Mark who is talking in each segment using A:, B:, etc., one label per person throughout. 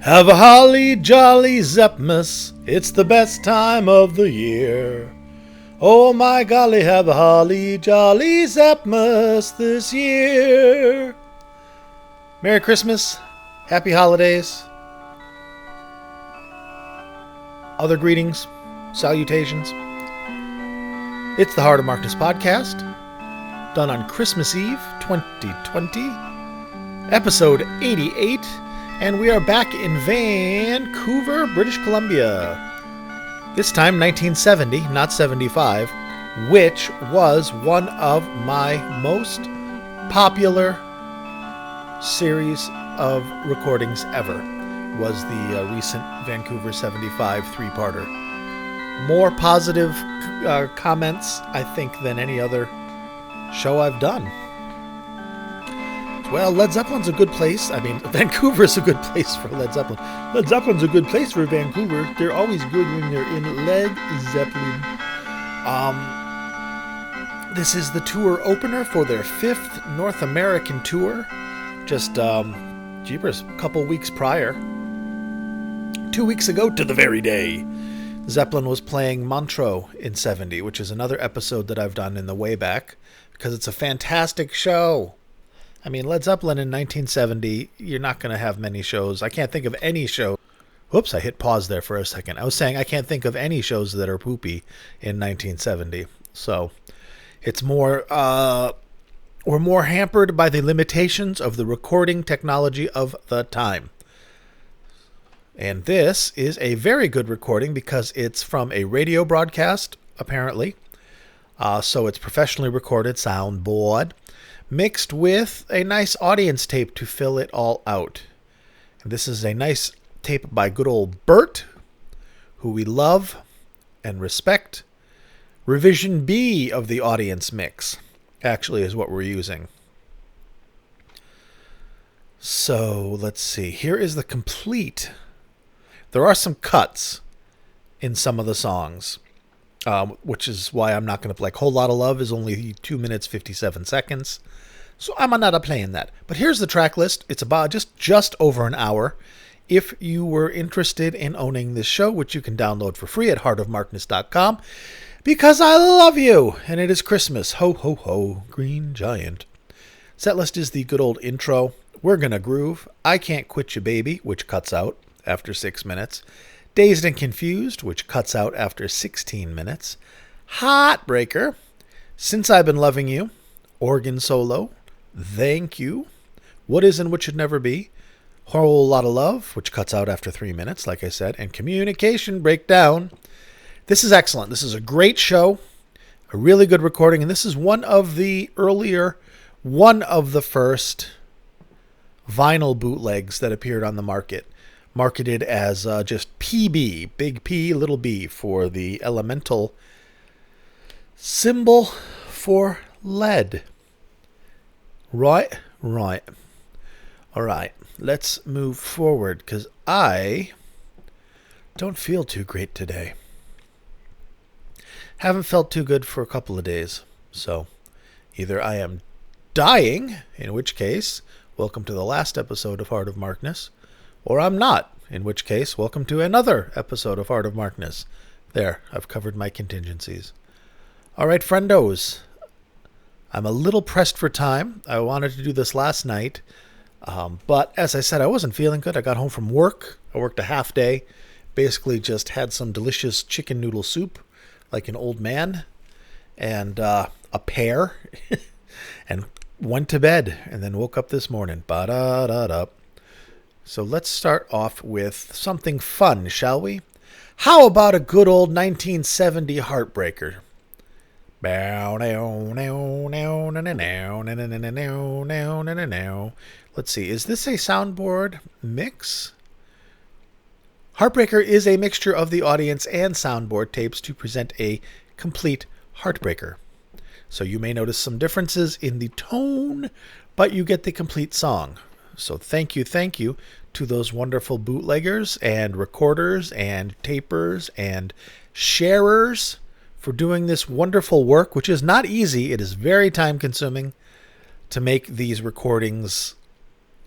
A: Have a holly jolly Zepmas, it's the best time of the year. Oh my golly, have a holly jolly Zepmas this year. Merry Christmas, Happy Holidays, other greetings, salutations. It's the Heart of Markness podcast, done on Christmas Eve 2020, episode 88. And we are back in Vancouver, British Columbia. This time 1970, not 75, which was one of my most popular series of recordings ever, was the recent Vancouver 75 three-parter. More positive comments, I think, than any other show I've done. Well, Led Zeppelin's a good place. I mean, Vancouver's a good place for Led Zeppelin. Led Zeppelin's a good place for Vancouver. They're always good when they're in Led Zeppelin. This is the tour opener for their 5th North American tour. Just, jeepers, a couple weeks prior. 2 weeks ago to the very day, Zeppelin was playing Montreux in 70, which is another episode that I've done in the way back, because it's a fantastic show. I mean, Led Zeppelin in 1970, you're not going to have many shows. I can't think of any show. Whoops, I hit pause there for a second. I was saying I can't think of any shows that are poopy in 1970. So it's more, we're more hampered by the limitations of the recording technology of the time. And this is a very good recording because it's from a radio broadcast, apparently. So it's professionally recorded soundboard, mixed with a nice audience tape to fill it all out. And this is a nice tape by good old Bert, who we love and respect. Revision B of the audience mix, actually, is what we're using. So, let's see. Here is the complete. There are some cuts in some of the songs, which is why I'm not going to play. Whole Lot of Love is only 2 minutes, 57 seconds. So I'm not playing that. But here's the track list. It's about just over an hour. If you were interested in owning this show, which you can download for free at heartofmarkness.com, because I love you, and it is Christmas. Ho, ho, ho, Green Giant. Setlist is the good old intro. We're Gonna Groove. I Can't Quit You Baby, which cuts out after 6 minutes. Dazed and Confused, which cuts out after 16 minutes. Heartbreaker. Since I've Been Loving You. Organ solo. Thank You. What Is and What Should Never Be. Whole Lot of Love, which cuts out after 3 minutes, like I said. And Communication Breakdown. This is excellent. This is a great show. A really good recording. And this is one of the first vinyl bootlegs that appeared on the market. Marketed as just PB, big P, little b, for the elemental symbol for lead. Right. All right, let's move forward, because I don't feel too great today. Haven't felt too good for a couple of days. So either I am dying, in which case, welcome to the last episode of Heart of Markness, or I'm not, in which case, welcome to another episode of Heart of Markness. There, I've covered my contingencies. All right, friendos. I'm a little pressed for time. I wanted to do this last night, but as I said, I wasn't feeling good. I got home from work. I worked a half day, basically just had some delicious chicken noodle soup, like an old man, and a pear, and went to bed, and then woke up this morning. Ba-da-da-da. So let's start off with something fun, shall we? How about a good old 1970 Heartbreaker? Let's see, is this a soundboard mix? Heartbreaker is a mixture of the audience and soundboard tapes to present a complete Heartbreaker. So you may notice some differences in the tone, but you get the complete song. So thank you to those wonderful bootleggers and recorders and tapers and sharers for doing this wonderful work, which is not easy. It is very time consuming to make these recordings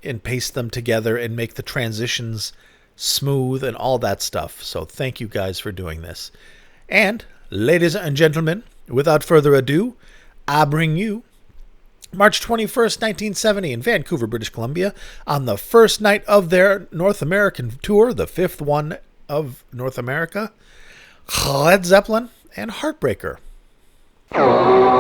A: and paste them together and make the transitions smooth, and all that stuff. So thank you guys for doing this. And, ladies and gentlemen, without further ado, I bring you March 21st, 1970 in Vancouver, British Columbia, on the first night of their North American tour, the fifth one of North America, Led Zeppelin and Heartbreaker.
B: Try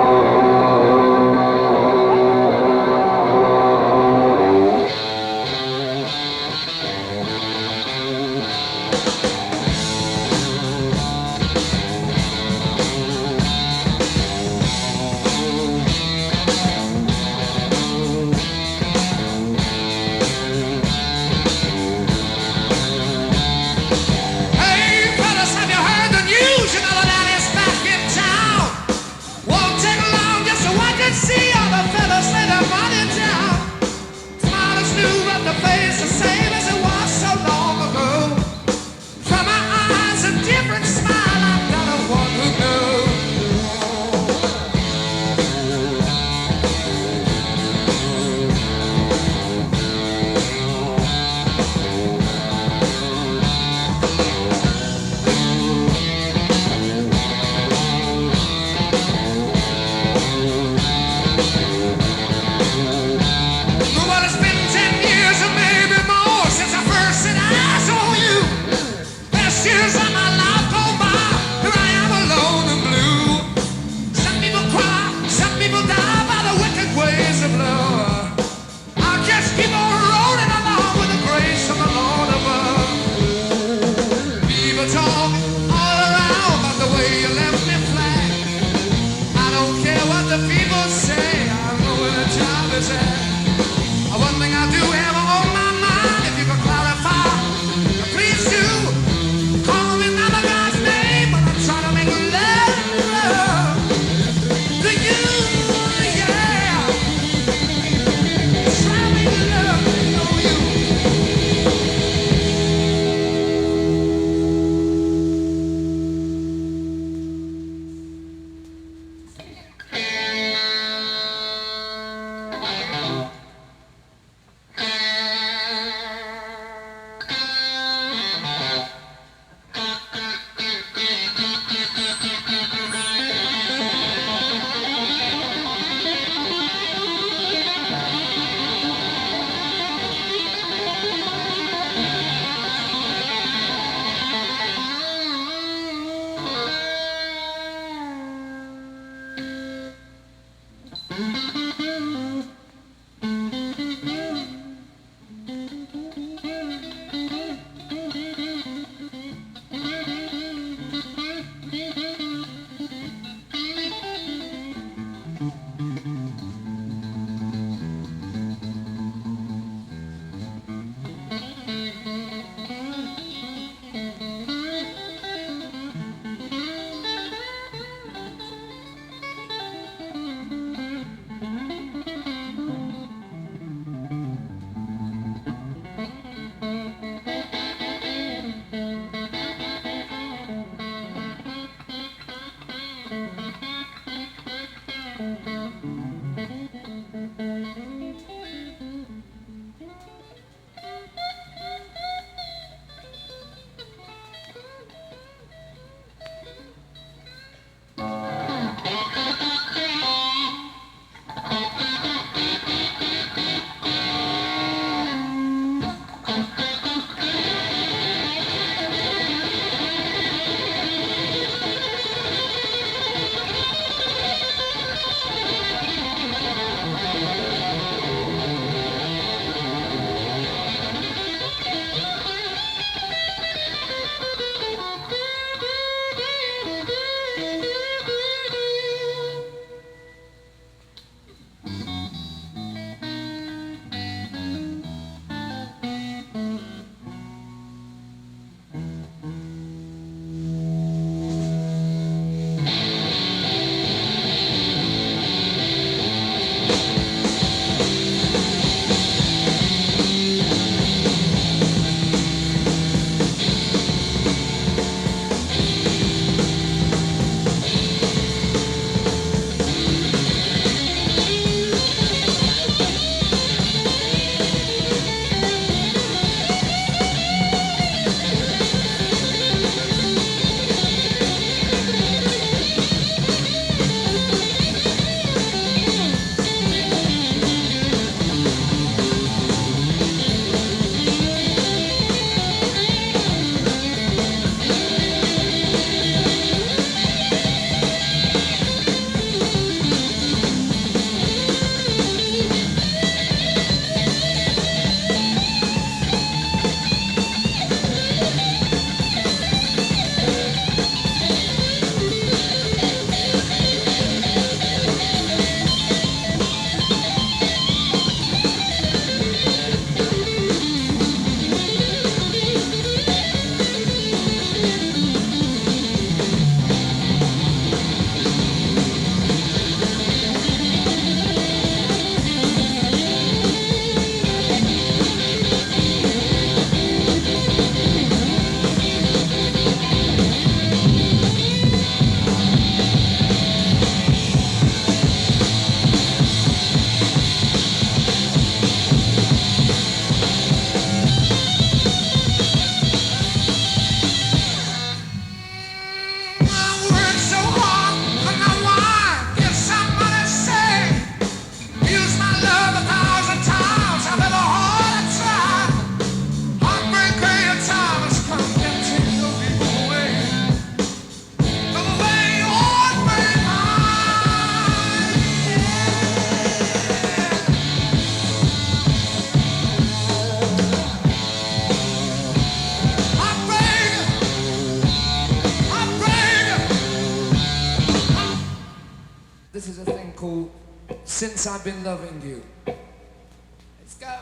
B: Since I've been loving you. Let's go.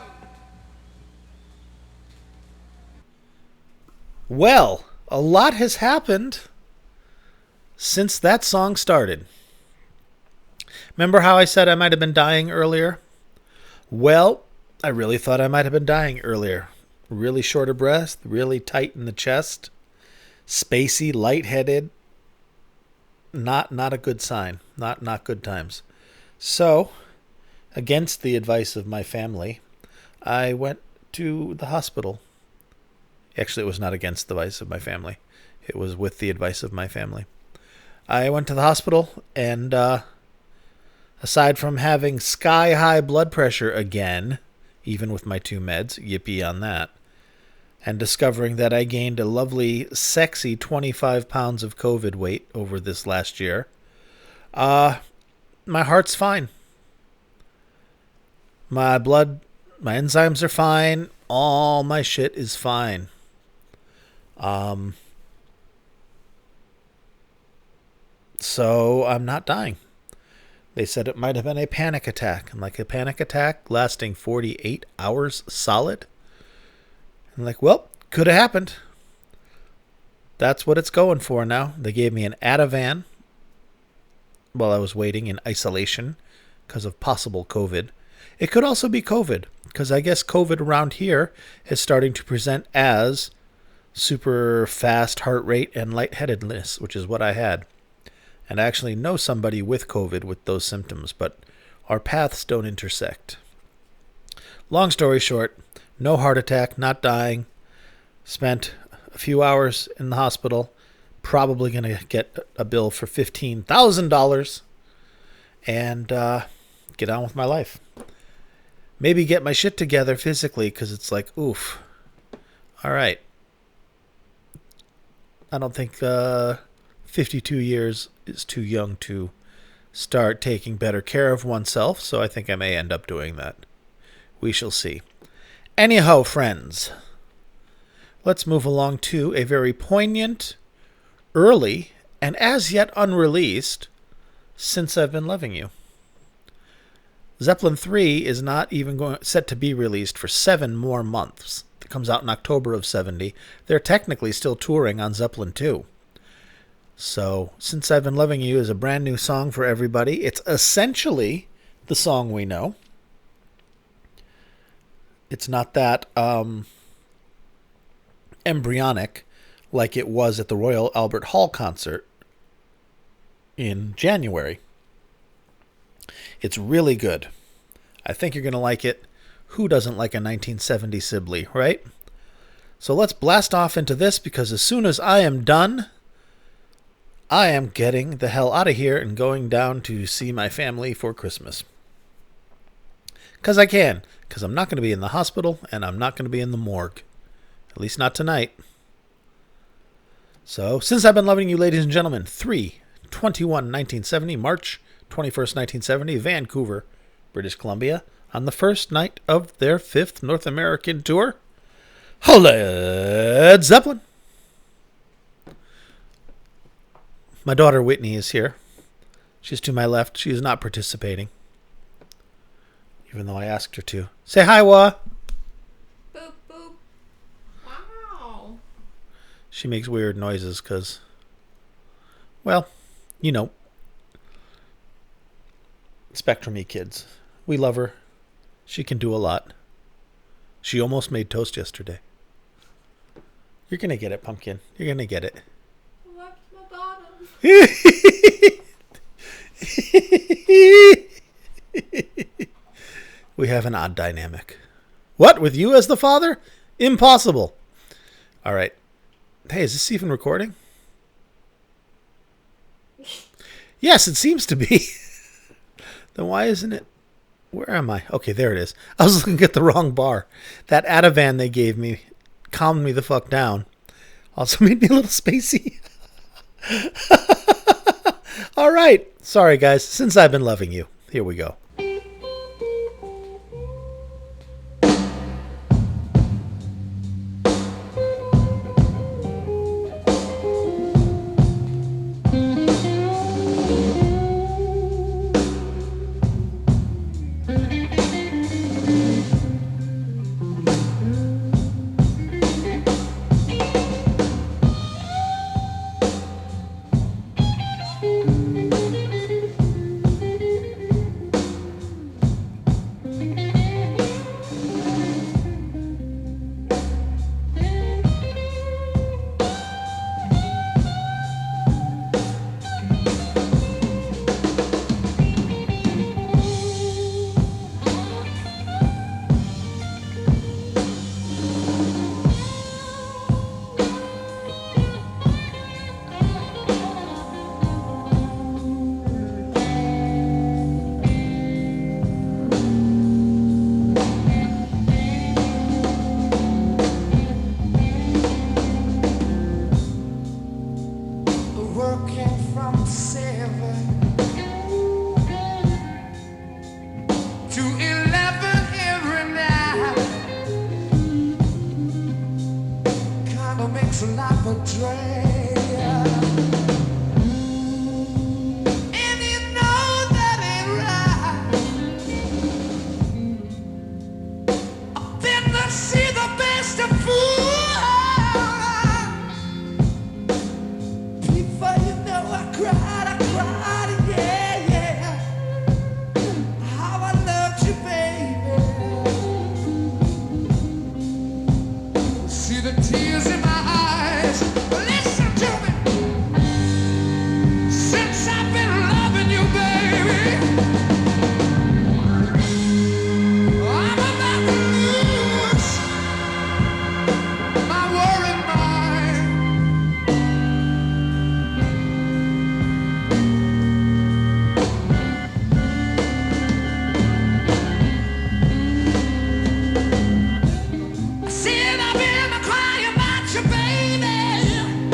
A: Well, a lot has happened since that song started. Remember how I said I might have been dying earlier? Well, I really thought I might have been dying earlier. Really short of breath, really tight in the chest, spacey, lightheaded. Not a good sign. Not good times. So, against the advice of my family, I went to the hospital. Actually, it was not against the advice of my family. It was with the advice of my family. I went to the hospital, and aside from having sky-high blood pressure again, even with my 2 meds, yippee on that, and discovering that I gained a lovely, sexy 25 pounds of COVID weight over this last year, my heart's fine. My enzymes are fine. All my shit is fine. So I'm not dying. They said it might have been a panic attack. And like a panic attack lasting 48 hours solid. I'm like, well, could have happened. That's what it's going for now. They gave me an Ativan while I was waiting in isolation because of possible COVID. It could also be COVID, because I guess COVID around here is starting to present as super fast heart rate and lightheadedness, which is what I had. And I actually know somebody with COVID with those symptoms, but our paths don't intersect. Long story short, no heart attack, not dying. Spent a few hours in the hospital. Probably going to get a bill for $15,000 and get on with my life. Maybe get my shit together physically, because it's like, oof. All right. I don't think 52 years is too young to start taking better care of oneself, so I think I may end up doing that. We shall see. Anyhow, friends, let's move along to a very poignant, early, and as yet unreleased, Since I've Been Loving You. Zeppelin 3 is not even set to be released for 7 more months. It comes out in October of 70. They're technically still touring on Zeppelin 2. So, Since I've Been Loving You is a brand new song for everybody. It's essentially the song we know. It's not that embryonic like it was at the Royal Albert Hall concert in January. It's really good. I think you're going to like it. Who doesn't like a 1970 Sibley, right? So let's blast off into this, because as soon as I am done, I am getting the hell out of here and going down to see my family for Christmas. Because I can. Because I'm not going to be in the hospital, and I'm not going to be in the morgue. At least not tonight. So, Since I've Been Loving You, ladies and gentlemen, 3/21/1970, March 21st, 1970, Vancouver, British Columbia, on the first night of their 5th North American tour, Led Zeppelin. My daughter Whitney is here. She's to my left. She is not participating, even though I asked her to. Say hi, Wa.
C: Boop, boop. Wow.
A: She makes weird noises because, well, you know, Spectrum E kids. We love her. She can do a lot. She almost made toast yesterday. You're going to get it, Pumpkin. You're going to get it.
C: What's my bottom?
A: We have an odd dynamic. What? With you as the father? Impossible. All right. Hey, is this even recording? Yes, it seems to be. Then why isn't it? Where am I? Okay, there it is. I was looking at the wrong bar. That Ativan they gave me calmed me the fuck down. Also made me a little spacey. All right. Sorry, guys. Since I've Been Loving You. Here we go.
B: never makes life a drag. And you know that ain't right. I've been to see the best of fools. Before you know I cried, yeah, yeah. How I loved you, baby. See the tears in my eyes. Listen to me. Since I've been loving you, baby, I'm about to lose my worried mind. I said I've been crying about you, baby.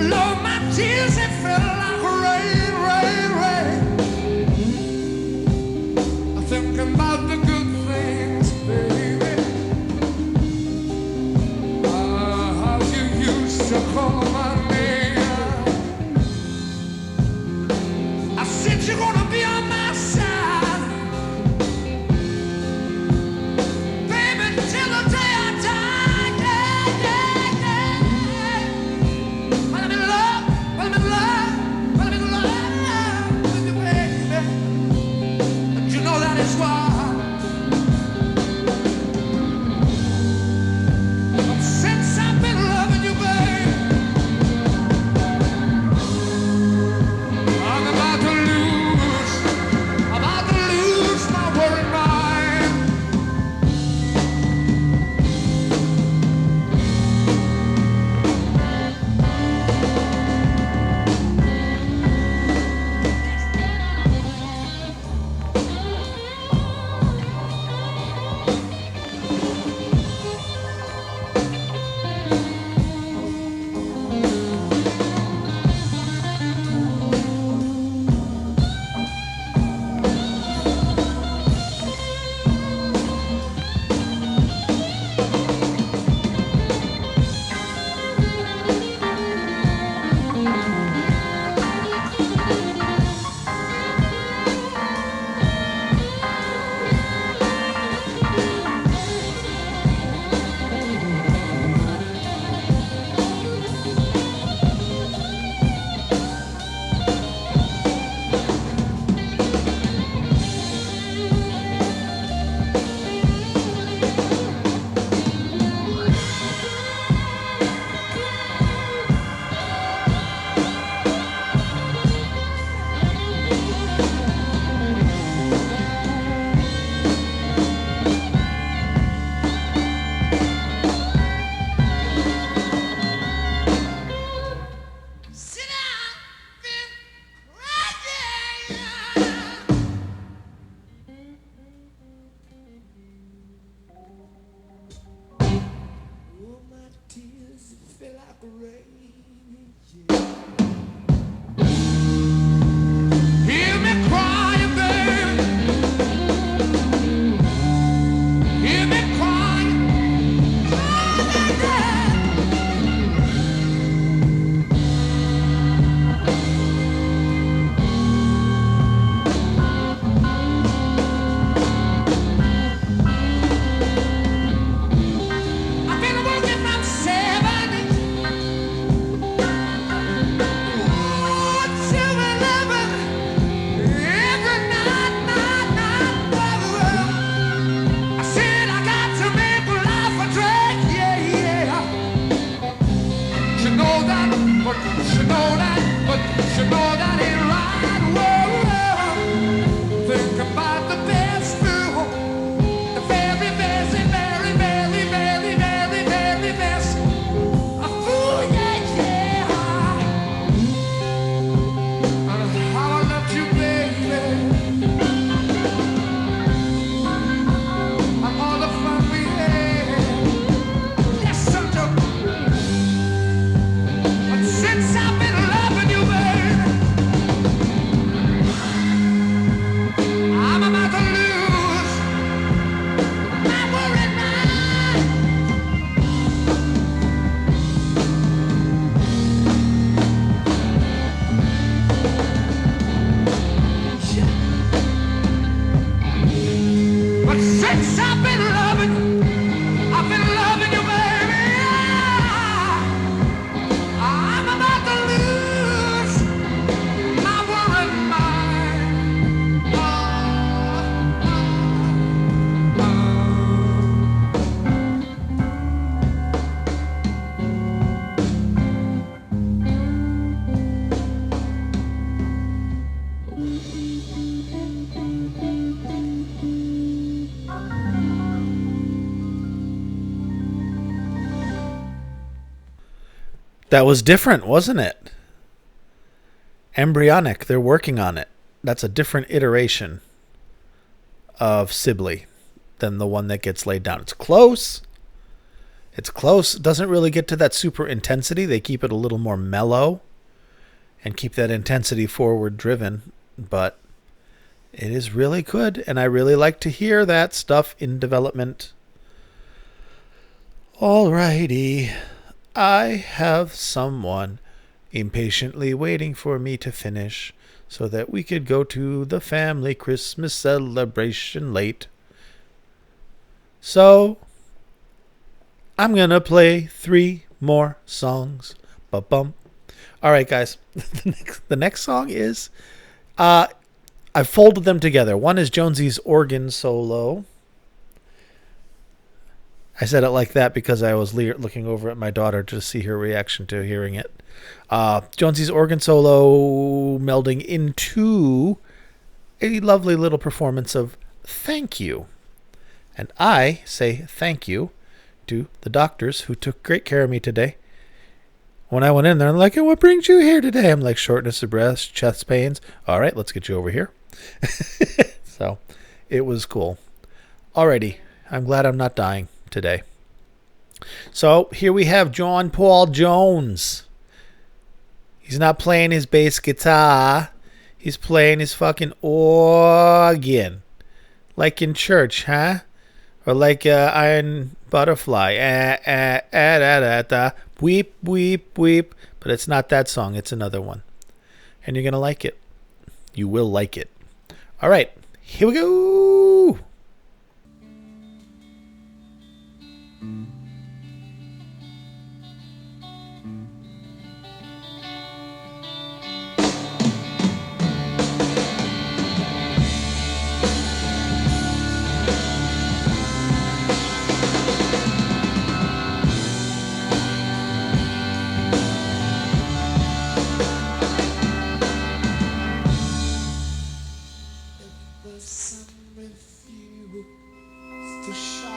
B: Lord, my tears, they fell like rain, rain, rain. I'm thinking about the good things, baby.
A: That was different, wasn't it? Embryonic. They're working on it. That's a different iteration of Sibley than the one that gets laid down. It's close. It's close. It doesn't really get to that super intensity. They keep it a little more mellow and keep that intensity forward driven. But it is really good. And I really like to hear that stuff in development. Alrighty. I have someone impatiently waiting for me to finish so that we could go to the family Christmas celebration late. So, I'm going to play 3 more songs. Ba-bum. All right, guys. The next song is, I folded them together. One is Jonesy's organ solo. I said it like that because I was looking over at my daughter to see her reaction to hearing it. Jonesy's organ solo melding into a lovely little performance of Thank You. And I say thank you to the doctors who took great care of me today. When I went in there, I'm like, hey, what brings you here today? I'm like, shortness of breath, chest pains. All right, let's get you over here. So it was cool. Alrighty, I'm glad I'm not dying today. So here we have John Paul Jones. He's not playing his bass guitar. He's playing his fucking organ. Like in church, huh? Or like Iron Butterfly. Weep, weep, weep. But it's not that song. It's another one. And you're going to like it. You will like it. All right. Here we go.
B: The sun refused to shine,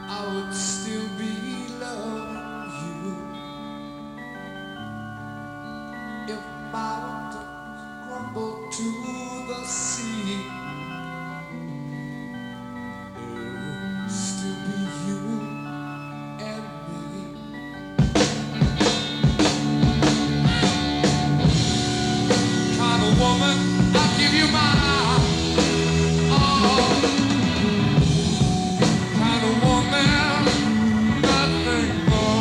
B: I would still be loving you. If mountains crumble to the sea, it would still be you and me. Kind of woman, I'll give you my all. Kind of woman, nothing more.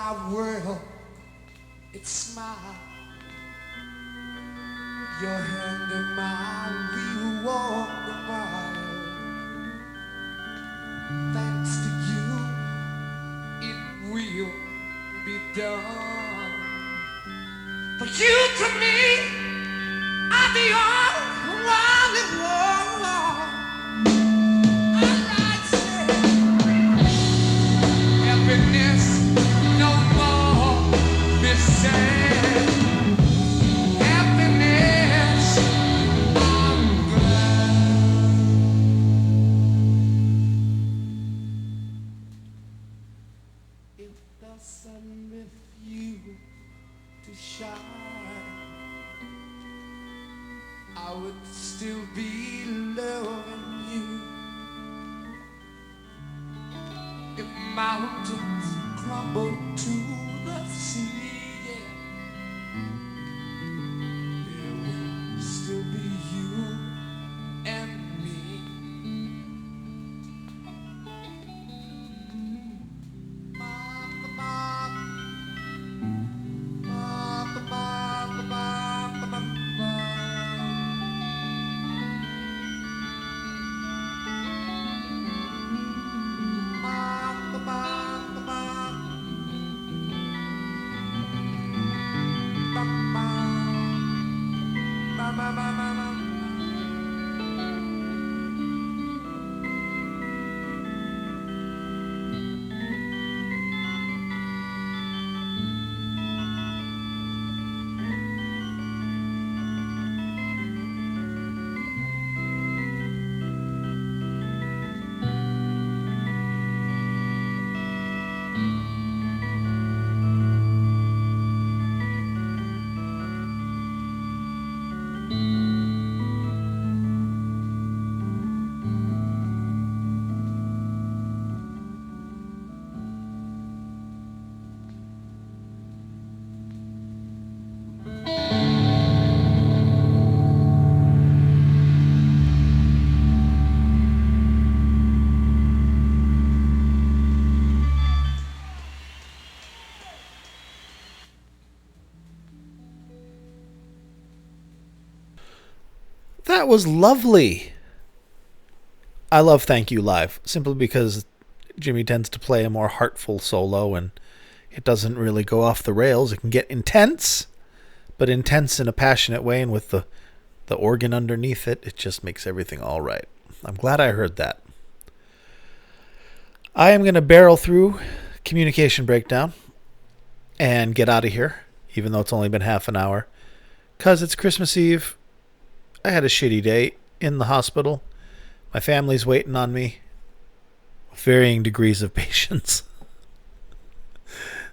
B: my world, it smiled. Your hand in mine, we walked a mile. Thanks to you, it will be done. For you to me are the only one. I say happiness no more be sad. Happiness, I'm glad. If the sun refused to shine, I would still be loving you. If mountains crumble to the sea, yeah, there will still be you and me.
A: That was lovely. I love Thank You Live, simply because Jimmy tends to play a more heartful solo, and it doesn't really go off the rails. It can get intense, but intense in a passionate way, and with the organ underneath it, it just makes everything all right. I'm glad I heard that. I am going to barrel through Communication Breakdown and get out of here, even though it's only been half an hour, because it's Christmas Eve. I had a shitty day in the hospital. My family's waiting on me. Varying degrees of patience.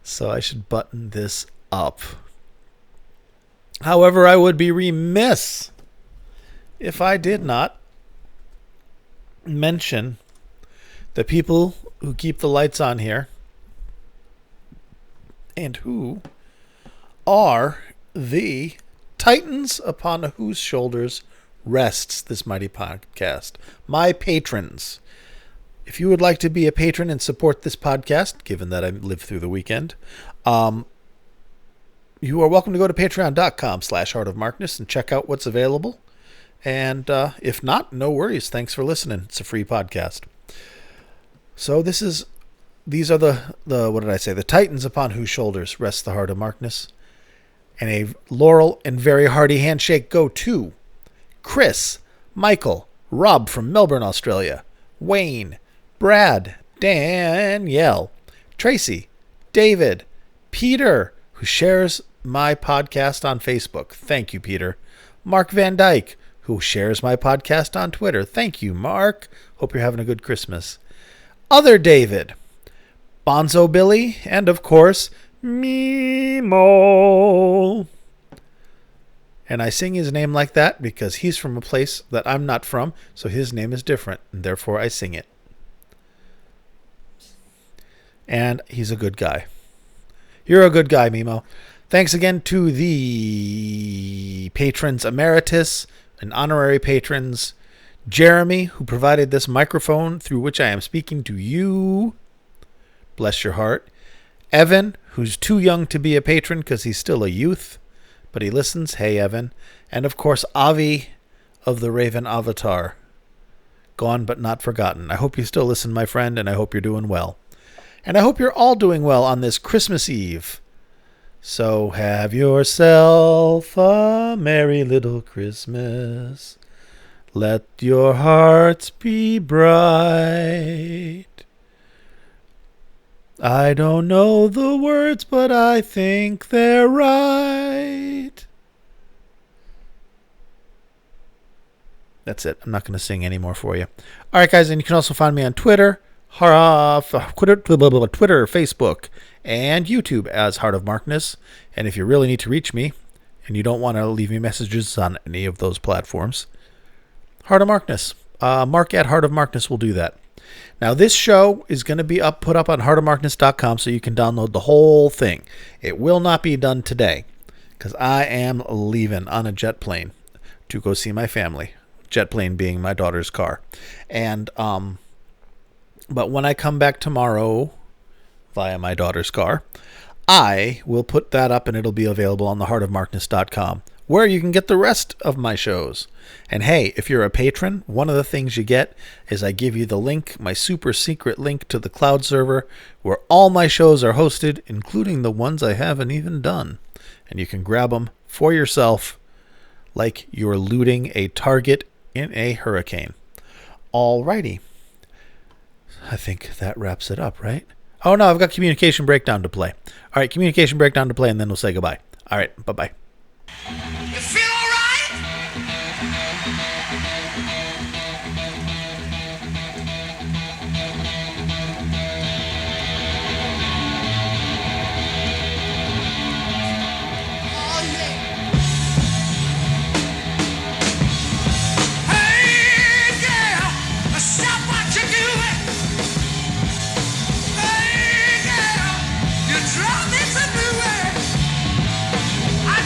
A: So I should button this up. However, I would be remiss if I did not mention the people who keep the lights on here and who are the titans upon whose shoulders rests this mighty podcast. My patrons. If you would like to be a patron and support this podcast, given that I lived through the weekend, you are welcome to go to patreon.com/heartofmarkness and check out what's available. And if not, no worries. Thanks for listening. It's a free podcast. So these are the what did I say? The titans upon whose shoulders rests the heart of Markness. And a laurel and very hearty handshake go to Chris, Michael, Rob from Melbourne, Australia, Wayne, Brad, Danielle, Tracy, David, Peter, who shares my podcast on Facebook. Thank you, Peter. Mark Van Dyke, who shares my podcast on Twitter. Thank you, Mark. Hope you're having a good Christmas. Other David, Bonzo Billy, and of course, Mimo. And I sing his name like that because he's from a place that I'm not from, so his name is different, and therefore I sing it. And he's a good guy. You're a good guy, Mimo. Thanks again to the patrons emeritus and honorary patrons. Jeremy, who provided this microphone through which I am speaking to you. Bless your heart. Evan, who's too young to be a patron because he's still a youth, but he listens. Hey, Evan. And, of course, Avi of the Raven Avatar. Gone but not forgotten. I hope you still listen, my friend, and I hope you're doing well. And I hope you're all doing well on this Christmas Eve. So have yourself a merry little Christmas. Let your hearts be bright. I don't know the words, but I think they're right. That's it. I'm not going to sing anymore for you. All right, guys, and you can also find me on Twitter, Twitter, Facebook, and YouTube as Heart of Markness. And if you really need to reach me, and you don't want to leave me messages on any of those platforms, Heart of Markness. Mark at Heart of Markness will do that. Now, this show is going to be put up on heartofmarkness.com so you can download the whole thing. It will not be done today because I am leaving on a jet plane to go see my family. Jet plane being my daughter's car. And but when I come back tomorrow via my daughter's car, I will put that up and it'll be available on the heartofmarkness.com, where you can get the rest of my shows. And hey, if you're a patron, one of the things you get is I give you the link, my super secret link to the cloud server where all my shows are hosted, including the ones I haven't even done. And you can grab them for yourself like you're looting a target in a hurricane. Alrighty. I think that wraps it up, right? Oh no, I've got Communication Breakdown to play. All right, Communication Breakdown to play, and then we'll say goodbye. All right, bye-bye.
B: You feel all right? Oh, yeah. Hey, yeah, stop what you're doing. Hey, yeah, you drove me to do it. I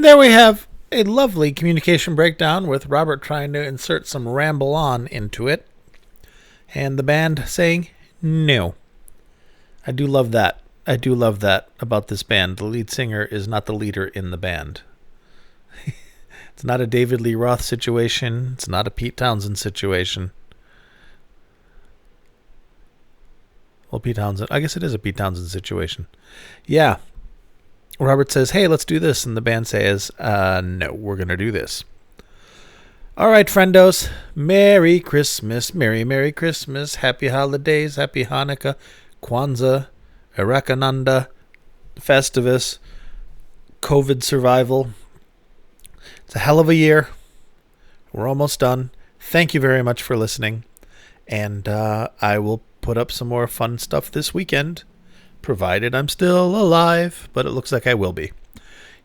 A: there we have a lovely communication breakdown with Robert trying to insert some ramble on into it. And the band saying no. I do love that. I do love that about this band. The lead singer is not the leader in the band. It's not a David Lee Roth situation. It's not a Pete Townsend situation. Well, Pete Townsend. I guess it is a Pete Townsend situation. Yeah. Robert says, hey, let's do this. And the band says, no, we're going to do this. All right, friendos. Merry Christmas. Merry Christmas. Happy holidays. Happy Hanukkah. Kwanzaa. Arakananda. Festivus. COVID survival. It's a hell of a year. We're almost done. Thank you very much for listening. And I will put up some more fun stuff this weekend, provided I'm still alive, but it looks like I will be.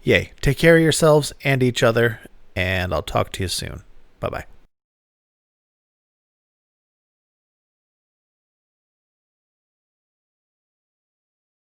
A: Yay. Take care of yourselves and each other, and I'll talk to you soon. Bye-bye.